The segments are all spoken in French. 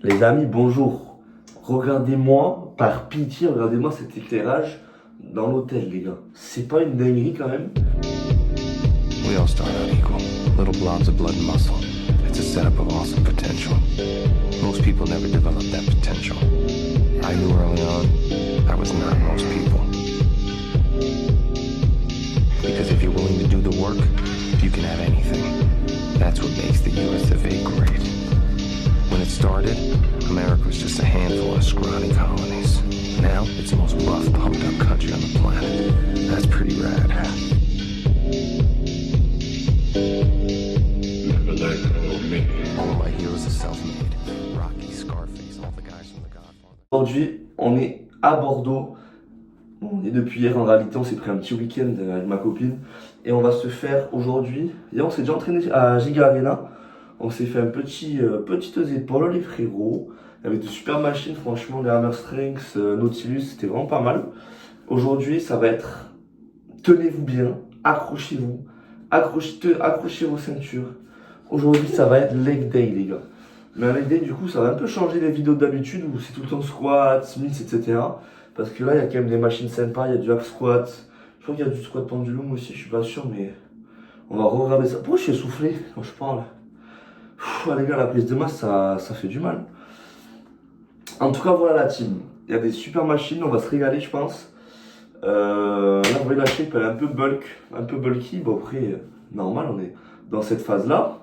Les amis, bonjour. Regardez-moi, par pitié, regardez-moi cet éclairage dans l'hôtel, les gars. C'est pas une dinguerie quand même? We all start out equal. Little blobs of blood and muscle. It's a setup of awesome potential. Most people never develop that potential. I knew early on I was not most people. Because if you're willing to do the work, you can have anything. That's what makes the US of A great. When it started, America was just a handful of scrawny colonies. Now, it's the most buff, pumped up country on the planet. That's pretty rad. Never let go of me. All of my heroes are self-made. Rocky, Scarface, all the guys from The Godfather. Aujourd'hui, on est à Bordeaux. On est depuis hier en réalité, on s'est pris un petit week-end avec ma copine. Et on va se faire aujourd'hui, hier on s'est déjà entraîné à Giga Arena. On s'est fait un petites épaules les frérots. Il y avait de super machines, franchement, les Hammer Strength, Nautilus, c'était vraiment pas mal. Aujourd'hui, ça va être, tenez-vous bien, accrochez-vous, accrochez vos ceintures. Aujourd'hui, ça va être leg day, les gars. Mais un leg day, du coup, ça va un peu changer les vidéos d'habitude où c'est tout le temps squat, smith, etc. Parce que là, il y a quand même des machines sympas, il y a du hack squat. Je crois qu'il y a du squat pendulum aussi, je suis pas sûr, mais on va regarder ça. Pourquoi je suis essoufflé quand je parle? Les gars, la prise de masse, ça fait du mal. En tout cas, voilà la team. Il y a des super machines, on va se régaler, je pense. Là, vous voyez la shape, elle est un peu bulky. Bon, après, normal, on est dans cette phase-là.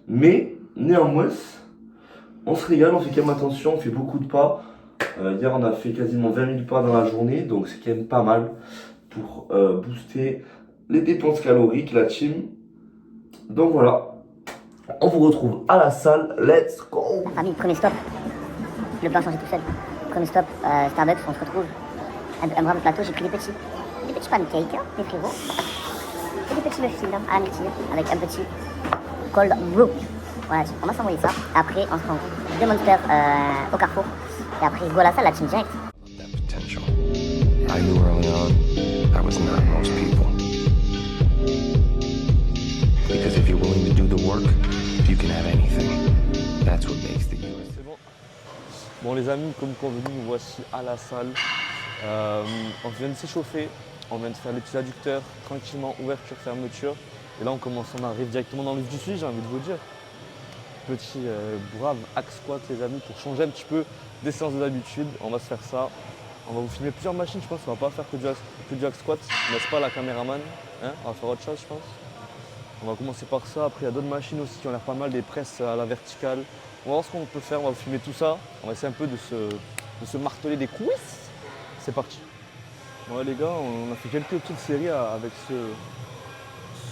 Mais, néanmoins, on se régale, on fait quand même attention, on fait beaucoup de pas. Hier, on a fait quasiment 20 000 pas dans la journée, donc c'est quand même pas mal pour booster les dépenses caloriques, la team. Donc voilà. On vous retrouve à la salle, let's go! Famille, premier stop, le bain changeait tout seul. Premier stop, Starbucks, on se retrouve. Un brave plateau, j'ai pris des petits pancakes, des frérots. Et des petits muffins à la myrtille, avec un petit cold brew. Voilà, on va s'envoyer ça. Après, on se prend 2 monsters au carrefour. Et après, go à la salle, la team direct. That potential. I knew early on I was not most people. Because if you're willing to do the work, you can have anything. That's what makes the US. C'est bon. Bon les amis, comme convenu, nous voici à la salle. On vient de s'échauffer, on vient de faire les petits adducteurs, tranquillement, ouverture, fermeture. Et là on arrive directement dans le vif du sujet, j'ai envie de vous dire. Petit brave hack squat les amis, pour changer un petit peu des séances de d'habitude. On va se faire ça. On va vous filmer plusieurs machines, je pense qu'on va pas faire que du hack squat, n'est-ce pas la caméraman, hein? On va faire autre chose je pense. On va commencer par ça, après il y a d'autres machines aussi qui ont l'air pas mal, des presses à la verticale. On va voir ce qu'on peut faire, on va vous filmer tout ça. On va essayer un peu de se marteler des cuisses. C'est parti. Ouais les gars, on a fait quelques petites séries avec ce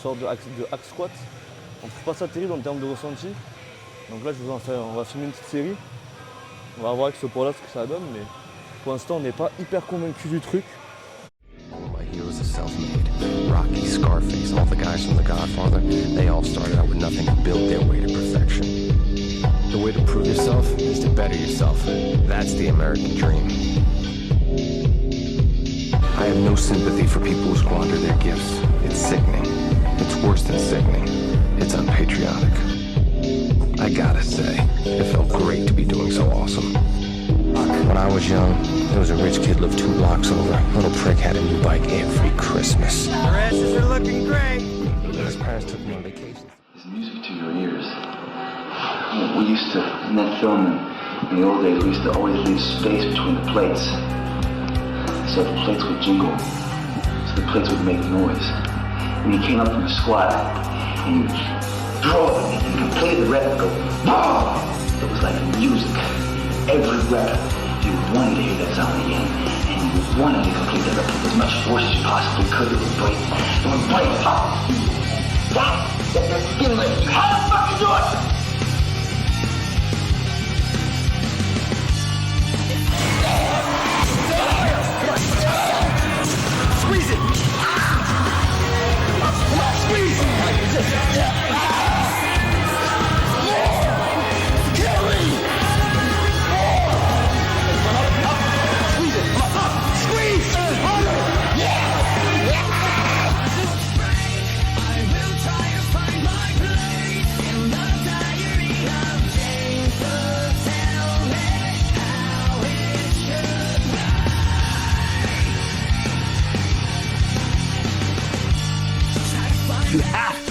sort de hack squat. On trouve pas ça terrible en termes de ressenti. Donc là on va filmer une petite série. On va voir avec ce poids là ce que ça donne, mais pour l'instant on n'est pas hyper convaincu du truc. All of my heroes are self-made. Rocky, Scarface, all the guys from The Godfather, they all started out with nothing and built their way to perfection. The way to prove yourself is to better yourself. That's the American dream. I have no sympathy for people who squander their gifts. It's sickening. It's worse than sickening. It's unpatriotic. I gotta say, it felt great to be doing so awesome. When I was young, there was a rich kid lived 2 blocks over. Little prick had a new bike every Christmas. Your asses are looking great. His parents took me on vacation. It's music to your ears. We used to, in that film, in the old days, we used to always leave space between the plates. So the plates would jingle, so the plates would make noise. When you came up from the squat, and you draw it, and you completed the rep and go, BAH! It was like music. Every rep, you wanted to hear that sound again, and you wanted to complete that rep with as much force as you possibly could. It would break. It would break. That's feeling. How the fuck you do it? Squeeze it! Come on, squeeze! Kill me! Squeeze it! Come on, squeeze! Harder! Yeah! I will try to find my place in the dark.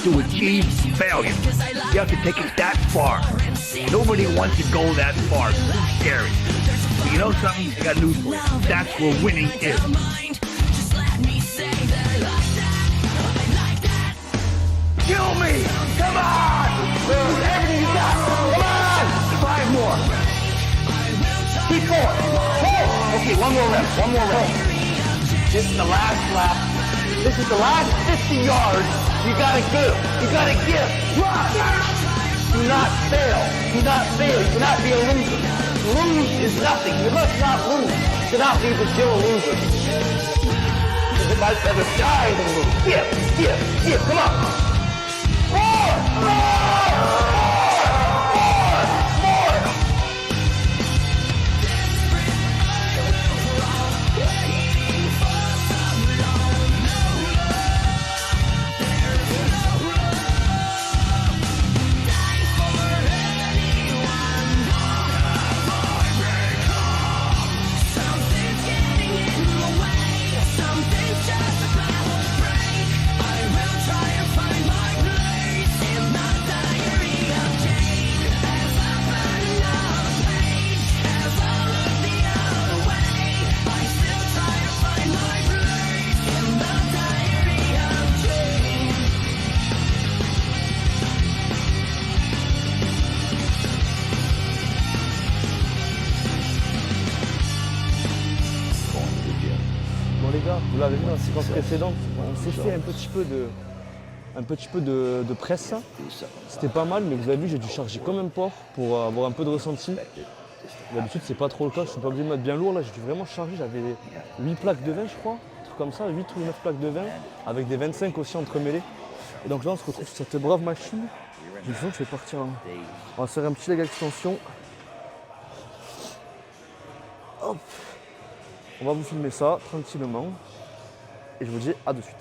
to achieve failure. You have to take it that far. Nobody wants to go that far. It's too scary. But you know something? I got news for you. That's where winning is. Kill me! Come on! Lose everything you got! Come on! 5 more. Keep going. Okay, one more rep. This is the last lap. This is the last 50 yards. You gotta give. You gotta give. Do not fail. Do not fail. You cannot be a loser. Lose is nothing. You must not lose. You cannot be the still a loser. Because I'd rather die than lose. Give. Come on. More! Bon les gars, vous l'avez vu dans la séquence précédente, on s'est fait un petit peu de presse. C'était pas mal, mais vous avez vu, j'ai dû charger comme un porc pour avoir un peu de ressenti. D'habitude c'est pas trop le cas, je suis pas obligé de mettre bien lourd là, j'ai dû vraiment charger, j'avais 8 plaques de vin je crois, un truc comme ça, 8 ou 9 plaques de vin, avec des 25 aussi entremêlés. Et donc là on se retrouve sur cette brave machine. J'ai l'impression que je vais partir. On va se faire un petit leg extension. Hop. On va vous filmer ça tranquillement. Et je vous dis à de suite.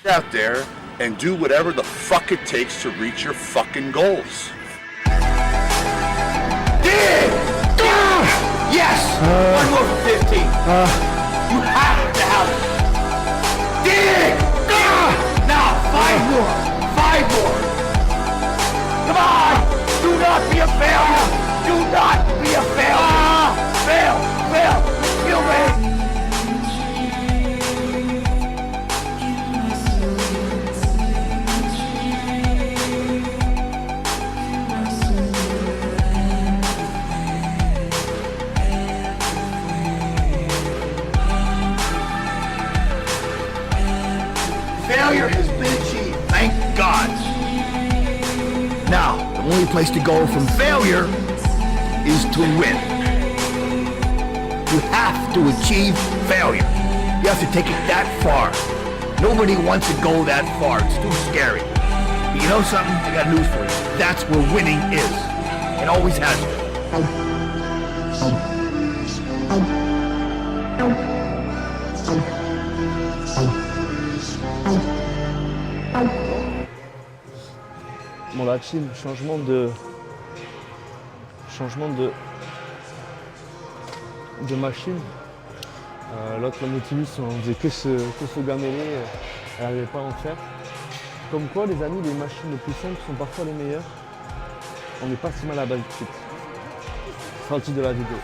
Out there and do whatever the fuck it takes to reach your fucking goals. Yes! 1 more for 15. You have to have it. Dig! Now, 5 more. 5 more. Come on! Do not be a failure. Do not be a failure. Fail. Kill me. Failure has been achieved, thank God. Now, the only place to go from failure is to win. You have to achieve failure. You have to take it that far. Nobody wants to go that far. It's too scary. But you know something? I got news for you. That's where winning is. It always has been. Bon la team, changement de machine. L'autre, la Nautilus, on faisait que se gameler, elle n'arrivait pas à en faire. Comme quoi les amis, les machines les plus simples sont parfois les meilleures. On n'est pas si mal à la base tout de suite. Ce sera le titre de la vidéo.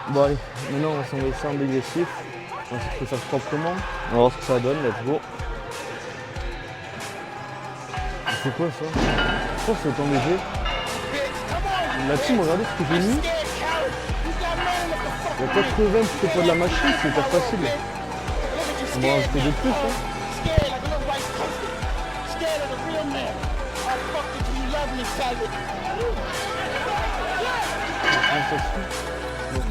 Bon allez, maintenant on va s'envoyer ça en dégressif. On va essayer de faire ça proprement. On va voir ce que ça donne, let's go. C'est quoi ça? Pourquoi c'est autant léger? La team, regardez ce que j'ai mis. Il y a 80 pour le poids de la machine, c'est hyper facile. On va rajouter de plus. Comment ça se fait? Bon.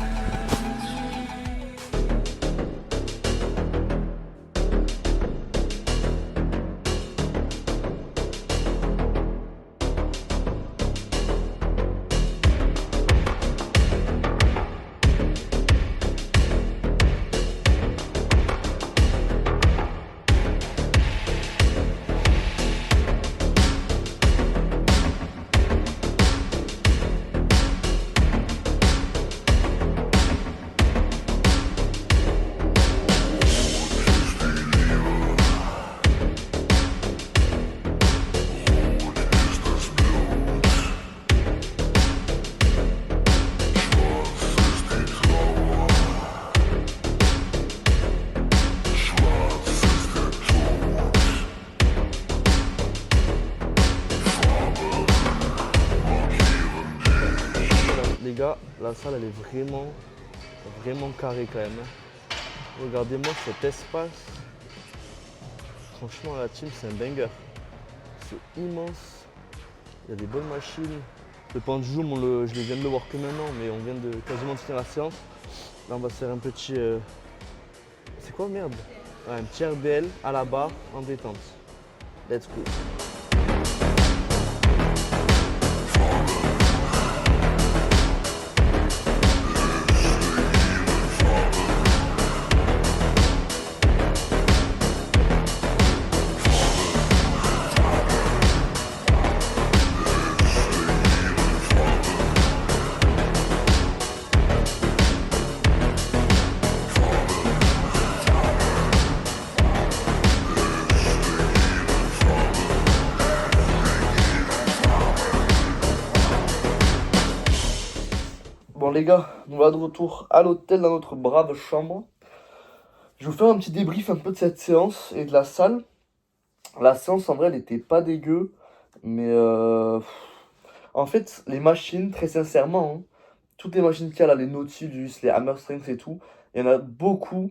les gars, la salle elle est vraiment carrée quand même. Regardez-moi cet espace. Franchement la team c'est un banger. C'est immense. Il y a des bonnes machines. Le pendulum, je viens de le voir que maintenant, mais on vient de quasiment de finir la séance. Là on va se faire un petit... C'est quoi merde? Ouais, un petit RDL à la barre en détente. Let's go. Bon les gars, nous voilà de retour à l'hôtel dans notre brave chambre. Je vais vous faire un petit débrief un peu de cette séance et de la salle. La séance en vrai elle était pas dégueu, mais en fait les machines, très sincèrement, hein, toutes les machines qu'il y a là, les Nautilus, les Hammer Strength et tout, il y en a beaucoup,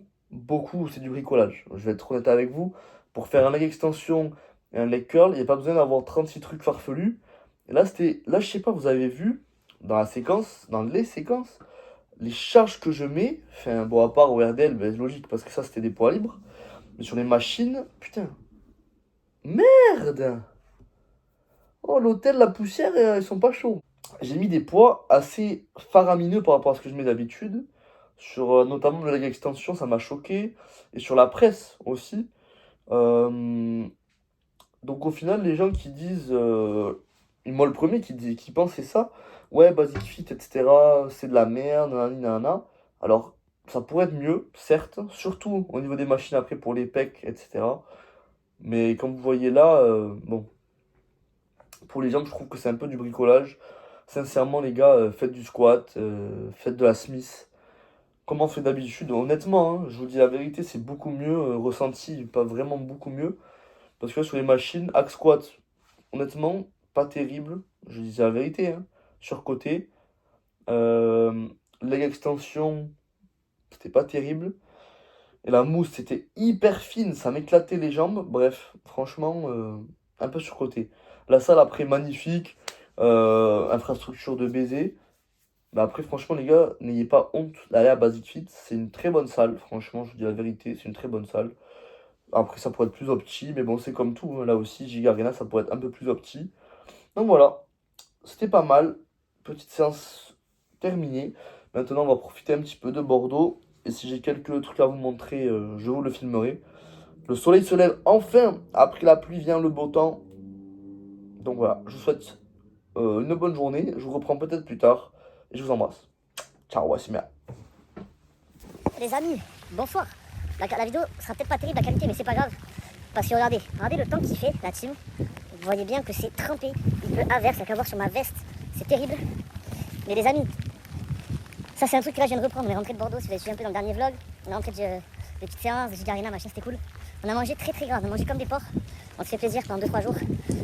c'est du bricolage. Je vais être honnête avec vous, pour faire un leg extension et un leg curl, il n'y a pas besoin d'avoir 36 trucs farfelus. Et là je sais pas, vous avez vu dans les séquences, les charges que je mets, enfin bon à part au RDL, ben, c'est logique parce que ça c'était des poids libres, mais sur les machines, putain, merde! Oh l'hôtel, la poussière, ils sont pas chauds. J'ai mis des poids assez faramineux par rapport à ce que je mets d'habitude, sur notamment le leg extension, ça m'a choqué, et sur la presse aussi. Donc au final, les gens qui disent, et moi le premier qui pensait ça, ouais, Basic Fit, etc., c'est de la merde, nanana. Alors, ça pourrait être mieux, certes, surtout au niveau des machines après pour les pecs, etc. Mais comme vous voyez là, bon, pour les jambes, je trouve que c'est un peu du bricolage. Sincèrement, les gars, faites du squat, faites de la Smith, comme on fait d'habitude. Honnêtement, hein, je vous dis la vérité, c'est beaucoup mieux, ressenti, pas vraiment beaucoup mieux. Parce que là, sur les machines, hack squat, honnêtement, pas terrible, je dis la vérité, hein. Surcoté. Leg extension, c'était pas terrible. Et la mousse, c'était hyper fine, ça m'éclatait les jambes. Bref, franchement, un peu surcoté. La salle, après, magnifique. Infrastructure de baiser. Mais après, franchement, les gars, n'ayez pas honte d'aller à Basic Fit. C'est une très bonne salle, franchement, je vous dis la vérité, c'est une très bonne salle. Après, ça pourrait être plus opti, mais bon, c'est comme tout. Hein. Là aussi, Giga Arena, ça pourrait être un peu plus opti. Donc voilà, c'était pas mal. Petite séance terminée. Maintenant, on va profiter un petit peu de Bordeaux. Et si j'ai quelques trucs à vous montrer, je vous le filmerai. Le soleil se lève enfin. Après la pluie vient le beau temps. Donc voilà, je vous souhaite une bonne journée. Je vous reprends peut-être plus tard. Et je vous embrasse. Ciao, Wassimia. Les amis, bonsoir. La vidéo sera peut-être pas terrible la qualité, mais c'est pas grave. Parce que regardez le temps qu'il fait, la team. Vous voyez bien que c'est trempé. Il pleut à verse, il y a qu'à voir sur ma veste. C'est terrible. Mais les amis, ça c'est un truc que là je viens de reprendre. On est rentré de Bordeaux, si vous avez suivi un peu dans le dernier vlog. On est rentré de petites séances, de Giga Arena, machin, c'était cool. On a mangé très grave, on a mangé comme des porcs. On se fait plaisir pendant 2-3 jours.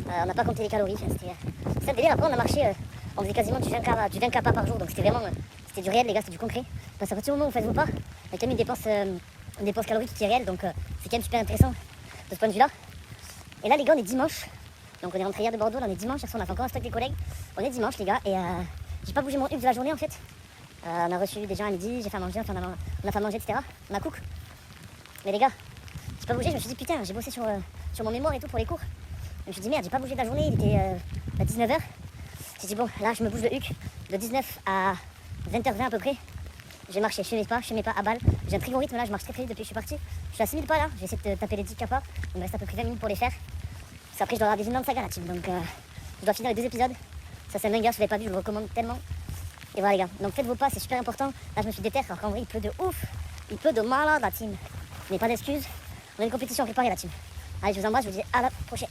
On n'a pas compté les calories. C'était un délire. Après on a marché, on faisait quasiment du 20 km par jour. Donc c'était vraiment, c'était du réel les gars, c'était du concret. Parce qu'à partir du moment où vous faites vos pas, il y a quand même une dépense calorique qui est réelle. Donc c'est quand même super intéressant de ce point de vue là. Et là les gars on est dimanche. Donc on est rentré hier de Bordeaux, là on est dimanche, on a fait encore un stock des collègues. On est dimanche les gars et j'ai pas bougé mon hub de la journée en fait. On a reçu des gens à midi, j'ai fait à manger, enfin on a fait à manger, etc. On a cook. Mais les gars, j'ai pas bougé, je me suis dit putain, j'ai bossé sur mon mémoire et tout pour les cours. Je me suis dit merde, j'ai pas bougé de la journée, il était à 19h. J'ai dit bon, là je me bouge le huc de 19 à 20h20 à peu près. J'ai marché, je fais mes pas à balle. J'ai un très bon rythme là, je marche très vite depuis que je suis parti. Je suis à 6000 pas là, j'ai essayé de taper les 10 capas. Il me reste à peu près 20 minutes pour les faire. Parce qu'après je dois avoir des énormes sagas la team, donc je dois finir les 2 épisodes. Ça c'est un banger, si vous l'avez pas vu, je vous le recommande tellement. Et voilà les gars, donc faites vos pas, c'est super important. Là je me suis déterre alors qu'en vrai il pleut de ouf. Il pleut de malade la team. Je n'ai pas d'excuses. On a une compétition à préparer la team. Allez je vous embrasse, je vous dis à la prochaine.